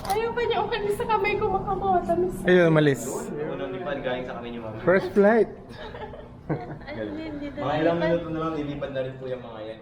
Ayaw pa niya umalis sa kamay ko, makakawatamis. Ayun, umalis. Unang lipad galing sa kami ni Ma'am. First flight. Mga ilang minuto na lang, nilipad na rin po yung mga yan.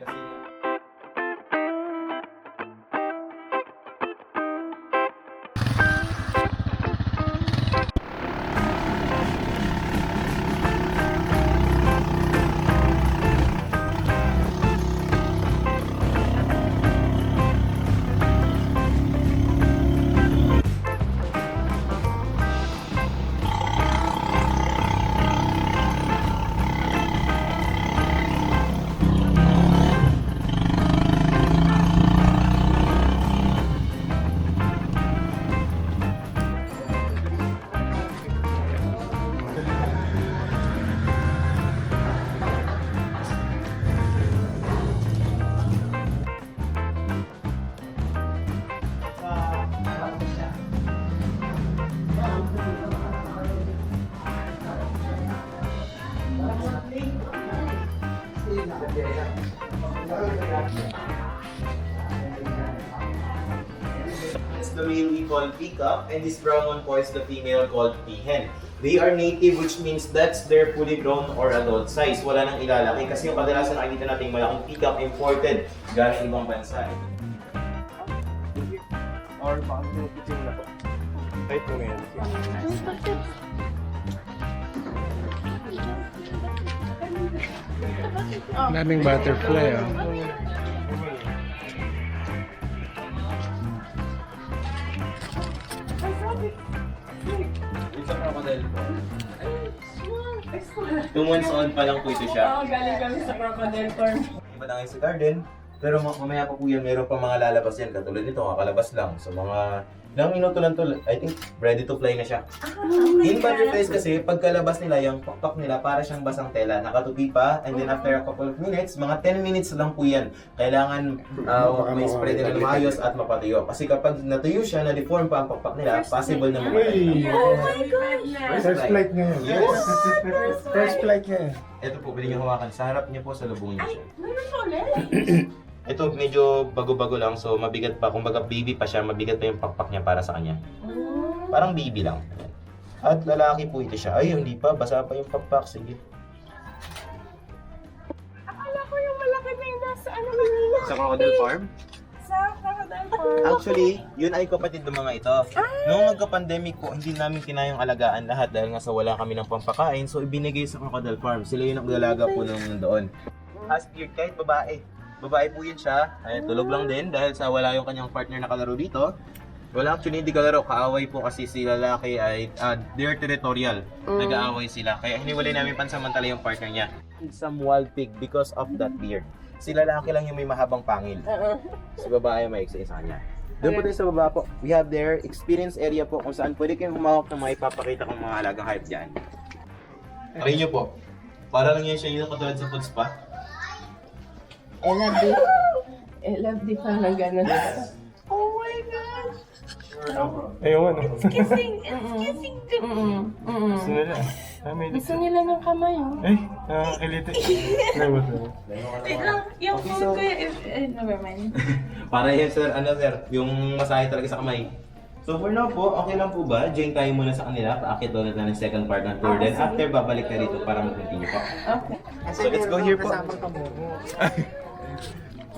Kasi it's the male we call peacock, and this brown one po is the female called peahen. They are native, which means that's their fully grown or adult size. Wala nang ilalaki kasi yung kadalasan nakikita nating malaking peacock imported galing ibang bansa. Or baka pipitin na po. Kahit po ngayon. Daming butterfly, oh. It's a crocodile po. 2 months old pa lang po ito siya. Oo, galing kami sa crocodile farm. Iba na ngayon sa garden. Pero mamaya pa po yan, meron pa mga lalabas yan. Katulad nito, kakalabas lang. So mga ilang minuto lang to, I think ready to fly na siya. In butterflies kasi, pagkalabas nila, yung pakpak nila para siyang basang tela. Nakatupi pa, and then after a couple of minutes, mga 10 minutes lang po yan. Kailangan may spread nila ng maayos at mapatuyo. Kasi kapag natuyo siya, na-deform pa ang pakpak nila, possible na mamatay. Oh my gosh! First flight ngayon. Yes! First flight ngayon. Ito po, pwede niyo hawakan. Sa harap niyo po, sa lubong niyo siya. Mayroon pa ulit? Ito medyo bago-bago lang, so mabigat pa. Kung baga baby pa siya, mabigat pa yung pakpak niya para sa kanya. Parang baby lang. At lalaki po ito siya. Ay, hindi pa. Basa pa yung pakpak. Sige. Akala ko yung malaki na yung nasa ano kanina. Sa crocodile farm? Sa crocodile farm. Actually, yun ay kapatid ng mga ito. Noong nagka-pandemic po, hindi namin kinayang alagaan lahat dahil nga sa wala kami ng pampakain. So, ibinigay sa crocodile farm. Sila yung naglalaga po nung doon. As beard, kahit babae. Babae po yun siya. Ay, tulog lang din dahil sa wala yung kanyang partner na kalaro dito. Wala, actually hindi kalaro. Kaaway po kasi si lalaki ay they're territorial. Nag-aaway sila. Kaya hiniwalay namin pansamantala yung partner niya. Some wild pig because of that beard. Si lalaki lang yung may mahabang pangil. Si babae may isa sa kanya. Doon po tayo sa baba po. We have their experience area po kung saan pwede kayong humawak ng mga ipapakita kong mga alagang hayop dyan. Try nyo po. Para lang yan siya yung katulad sa food spa. LFD pa na gano'n. Oh my gosh! Ayun, ano. It's kissing the... Gusto nila. May Gusto nila ng kamay, oh. Ay, nakakiliti. Nabot na. Wait lang, yung phone ko never mind. Para yan sir, ano sir, yung masahe talaga sa kamay. So for now po, okay lang po ba? Join tayo muna sa kanila, paakit ulit na ng second part ng tour. Then after, babalik na rito para mag-continue po. Okay. So let's go here po.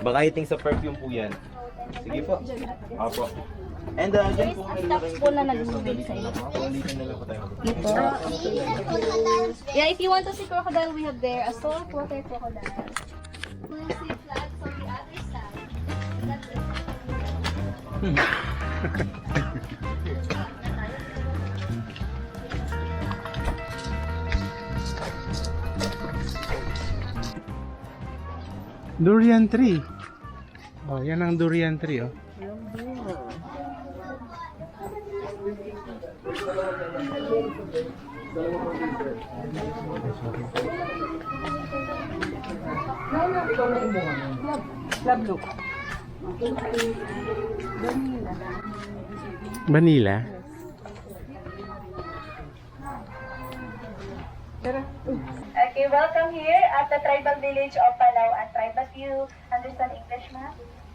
Baka hiting sa perfume po yan. Sige po. Opo. And dyan po, meron po na nag-moving sa iyo. Ulitin na lang po tayo. Dito. Yeah, if you want to see crocodile, we have there a saltwater crocodile. We'll see flags on the other side. That's it. Durian tree. Oh, yan ang durian tree, oh. Love look. Vanilla. Okay, welcome here at the tribal village of Palao. At tribe, but you understand English, ma'am?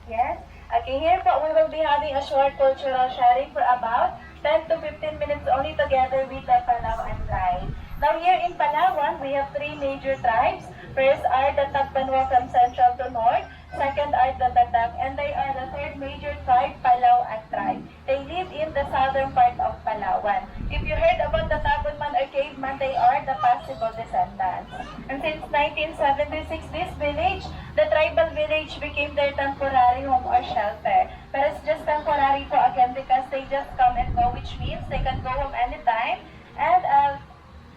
Yes? Okay, here po, we will be having a short cultural sharing for about 10 to 15 minutes only together with the Palawan tribe. Now here in Palawan, we have three major tribes. First are the Tagbanwa from central to north. Second are the Batak, and they are the third major tribe, Palawan tribe. They live in the southern part of Palawan. If you heard about the Tabunman or Caveman, they are the possible descendants. And since 1976, this village, the tribal village, became their temporary home or shelter. But it's just temporary po again because they just come and go, which means they can go home anytime. And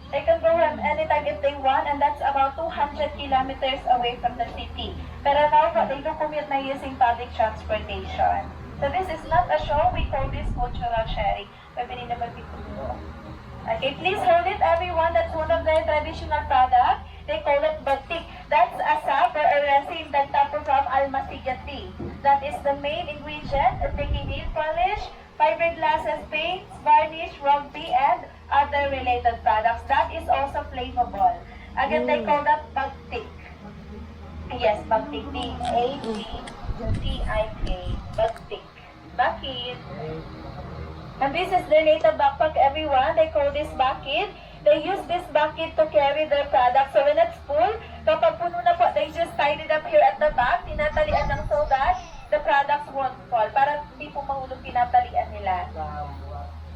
they can go home anytime if they want, and that's about 200 kilometers away from the city. Pero now, they do commute na using public transportation. So this is not a show, we call this cultural sharing. Pwede naman dito. Okay, please hold it everyone. That's one of their traditional products. They call it batik. That's a sap or a resin that tapo from almasigati. That is the main ingredient of making nail polish, fiberglasses, paints, varnish, rugby, and other related products. That is also flammable. Again, they call that batik. Yes, batik. B-A-G-T-I-K. Batik. Bakit? And this is their native backpack, everyone. They call this bucket. They use this bucket to carry their products. So when it's full, kapag puno na po, they just tied it up here at the back. Tinatalian lang so that the products won't fall. Para hindi po mahulog, tinatalian nila.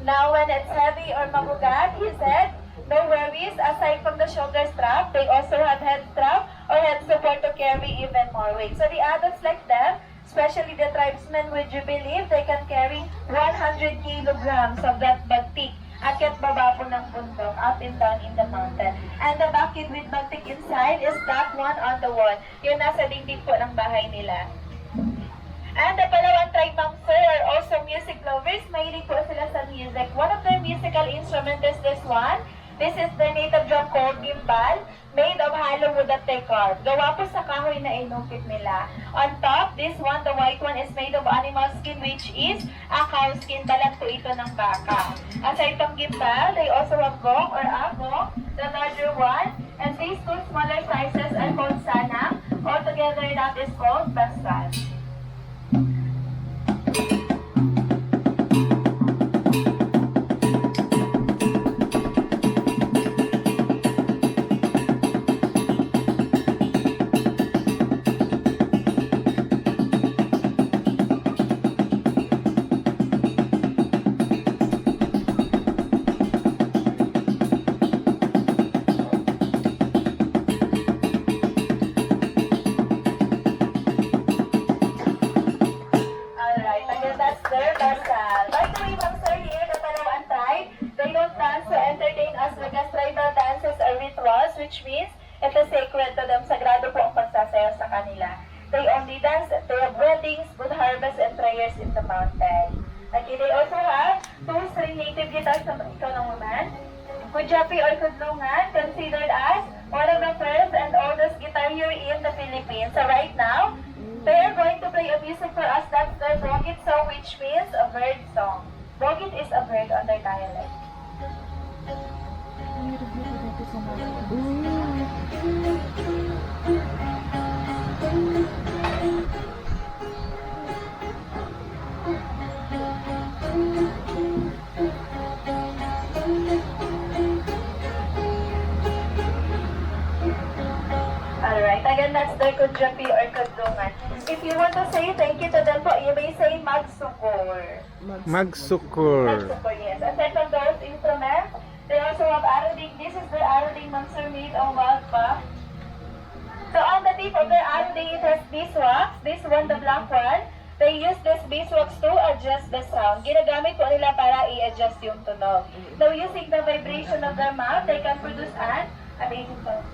Now, when it's heavy or mabugat, he said, no worries. Aside from the shoulder strap, they also have head strap or head support to carry even more weight. So the adults like them, especially the tribesmen, would you believe they can carry 100 kilograms of that batik akyat baba po ng bundok, up and down in the mountain. And the bucket with batik inside is that one on the wall. Yun nasa dingding po ng bahay nila. And the Palawan tribe sir are also music lovers. Mahilig po sila sa music. One of their musical instruments is this one. This is the native drum called gimbal, made of hollow wood that they carve. Gawa po sa kahoy na inukit nila. On top, this one, the white one, is made of animal skin, which is a cow skin. Balat po ito ng baka. Aside from gimbal, they also have gong or agong, the larger one. And these two smaller sizes are called sanang. Altogether, that is called basal. Which means it is sacred to them. Sagrado po ang pagsasayaw sa kanila. They only dance at their weddings, good harvest, and prayers in the mountain. Okay, they also have two string native guitars na ikaw ng woman. Kujapi or kudlungan, considered as one of the first and oldest guitar here in the Philippines. So right now, they are going to play a music for us. That's their Bogit song, which means a bird song. Bogit is a bird on their dialect. Alright, again, that's their Kujapi or Kudlungan. If you want to say thank you to them po, you may say Magsukur. Magsukur. Magsukur, yes. Aside from those instruments, they also have aruding. This is their aruding mansur made of wild buck. So on the tip of their aruding, it has beeswax. This one, the black one. They use this beeswax to adjust the sound. Ginagamit po nila para i-adjust yung tunog. Now, using the vibration of their mouth, they can produce an amazing sound.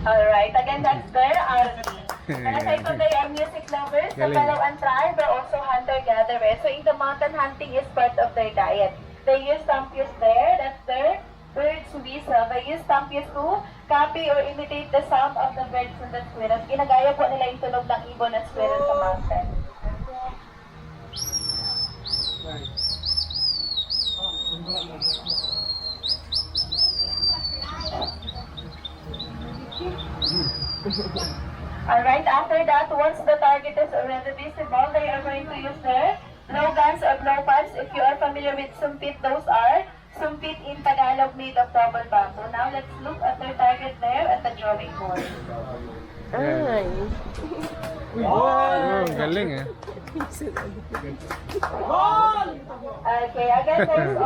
Alright, again, that's their army. And aside from they are music lovers, the Palawan tribe are also hunter-gatherers. So in the mountain, hunting is part of their diet. They use tampios there, that's their bird's whistle. They use tampios to copy or imitate the sound of the birds and the squirrels. Ginagaya po nila yung tunog ng ibon at squirrel sa mountain. Alright, after that, once the target is already visible, they are going to use their blowguns or blowpads. If you are familiar with sumpit, those are sumpit in Tagalog made of double bamboo. Now let's look at their target there at the drawing board. Ay. Oh, galing eh. Okay, again, those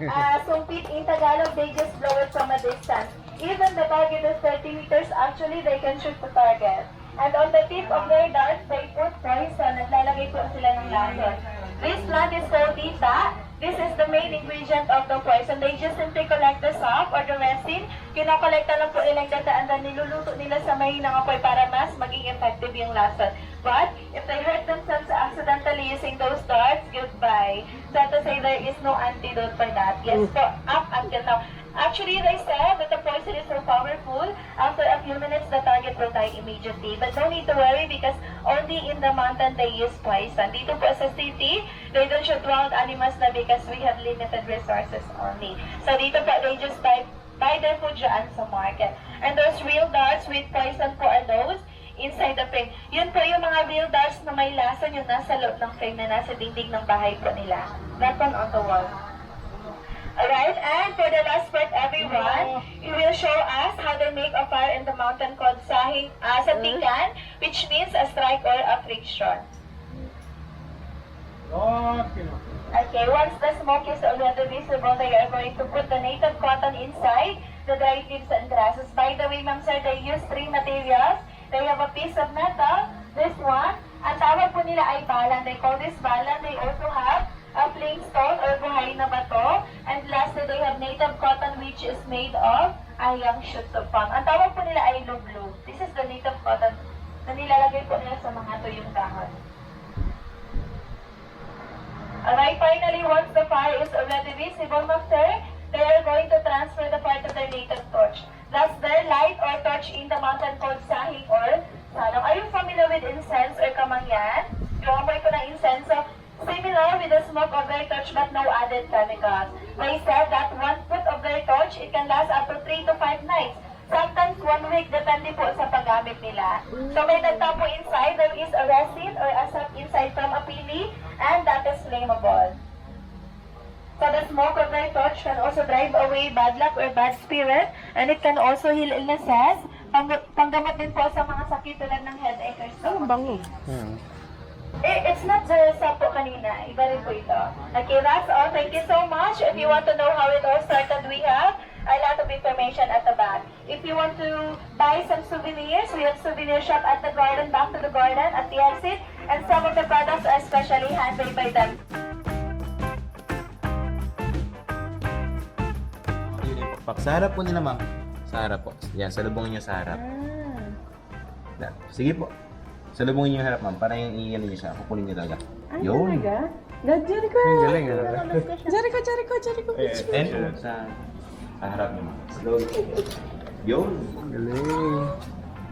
are sumpit in Tagalog, they just blow it from a distance. Even the target is 30 meters, actually they can shoot the target. And on the tip of their darts, they put poison. Naglalagay po sila ng lason. This plant is called dita. This is the main ingredient of the poison. They just simply collect the sap or the resin. Kinokolekta lang po nilang data and then niluluto nila sa mahinang apoy para mas maging effective yung lason. But if they hurt themselves accidentally using those darts, goodbye. So to say there is no antidote for that. Yes, so up until now. Actually, they said that the poison is so powerful, after a few minutes, the target will die immediately. But don't need to worry because only in the mountain they use poison. Dito po sa city, they don't shoot wild animals na because we have limited resources only. So dito po, they just buy their food dyan sa market. And those real darts with poison po are those inside the frame. Yun po yung mga real darts na may lason, yung nasa loob ng frame na nasa dingding ng bahay po nila. That one on the wall. Alright, and for the last part, everyone, you will show us how they make a fire in the mountain called satikan, which means a strike or a friction. Okay, once the smoke is already visible, they are going to put the native cotton inside the dried leaves and grasses. By the way, ma'am sir, they use 3 materials. They have a piece of metal, this one, ang tawag po nila ay balan. They call this balan. They also have a plain stone or buhay na bato. And lastly, they have native cotton which is made of ayang shoots of palm. Ang tawag po nila ay lublub. This is the native cotton na nilalagay po nila sa mga tuyong dahon. Alright, finally, once the fire is already visible, master, they are going to transfer the fire to their native torch. That's their light or torch in the mountain called sahig or salong. Are you familiar with incense or kamangyan? Yung amoy ko ng incense. Similar with the smoke of their torch but no added chemicals. They said that 1 foot of their torch, it can last up to 3 to 5 nights. Sometimes 1 week, depende po sa paggamit nila. So may nagtapo inside, there is a resin or a sap inside from a pili, and that is flammable. So the smoke of their torch can also drive away bad luck or bad spirit, and it can also heal illnesses. Panggamot din po sa mga sakit tulad ng headache or stomach. Bango. It's not the sapo kanina. Iba rin po ito. Okay, that's all. Thank you so much. If you want to know how it all started, we have a lot of information at the back. If you want to buy some souvenirs, we have souvenir shop at the garden, back to the garden, at the exit. And some of the products are specially handmade by them. Sa harap po nila, ma'am. Sa harap po. Yan, salubungin niyo sa harap. Yan. Sige po. Salubungin niyo yung harap, ma'am. Para yung iyan niyo siya. Kukunin niyo talaga. Ay, Yun. talaga? God, Jericho! Ang galing ah. Jericho! And sa harap niyo, ma'am. Slowly. Yun. Galing.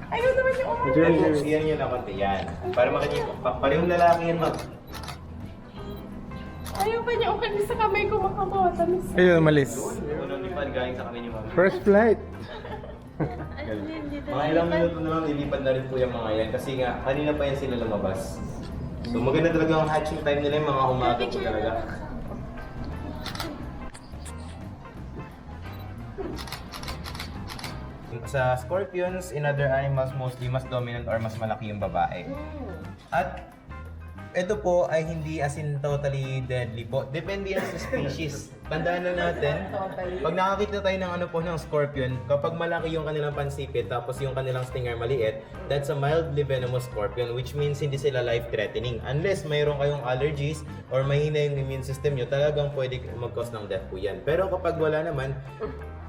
Ayun naman yung umay. Yan po, iyan niyo na konti. Yan. Para makita niyo. Parehong lalaki yan, ma'am. Ayaw pa niya umay sa kamay ko makakawatamis. Ayun, umalis. Unang lipad galing sa kami niyo, ma'am. First flight. Mga ilang minuto na lang, lilipad na rin po yung mga yan. Kasi nga, kanina pa yan sila lumabas. So maganda talaga ang hatching time nila yung mga umaga po talaga. Sa scorpions, in other animals, mostly mas dominant or mas malaki yung babae. At ito po ay hindi as in totally deadly po. Depende yan sa species. Tandaan lang natin, pag nakakita tayo ng ng scorpion, kapag malaki yung kanilang pansipit tapos yung kanilang stinger maliit, that's a mildly venomous scorpion, which means hindi sila life-threatening. Unless mayroon kayong allergies or mahina yung immune system nyo, talagang pwede mag-cause ng death po yan. Pero kapag wala naman,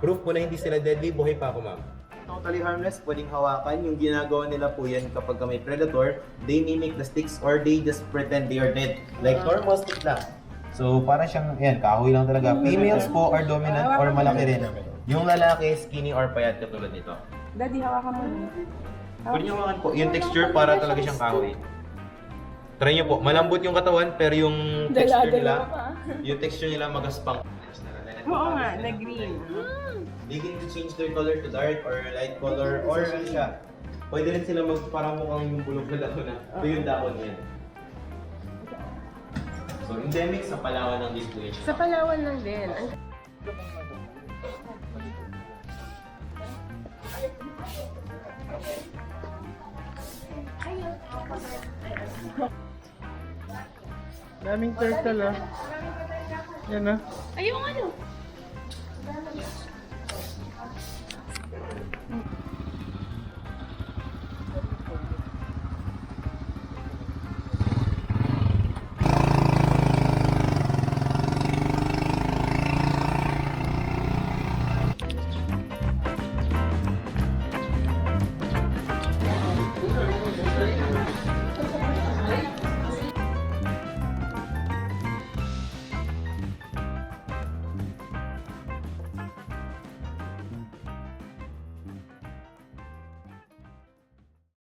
proof po na hindi sila deadly, buhay pa ako, ma'am. Totally harmless, pwedeng hawakan. Yung ginagawa nila po yan kapag may predator, they mimic the sticks or they just pretend they are dead. Like normal stick lang. So para siyang, yan, kahoy lang talaga. Females po are dominant or malaki rin. Yung lalaki, skinny or payat katulad nito. Daddy, hawakan mo. Pwede nyo hawakan po. Yung texture para talaga siyang kahoy. Try nyo po. Malambot yung katawan, pero yung texture nila, magaspang. Oo nga, na green. They can change their color to dark or light color or ano siya. Pwede rin sila parang mukhang yung bulog na dahon na. Ito yung dahon yan. So, endemic sa Palawan ng display. Sa Palawan lang din. Daming turtle ah. Yan ah. Ay, yung ano?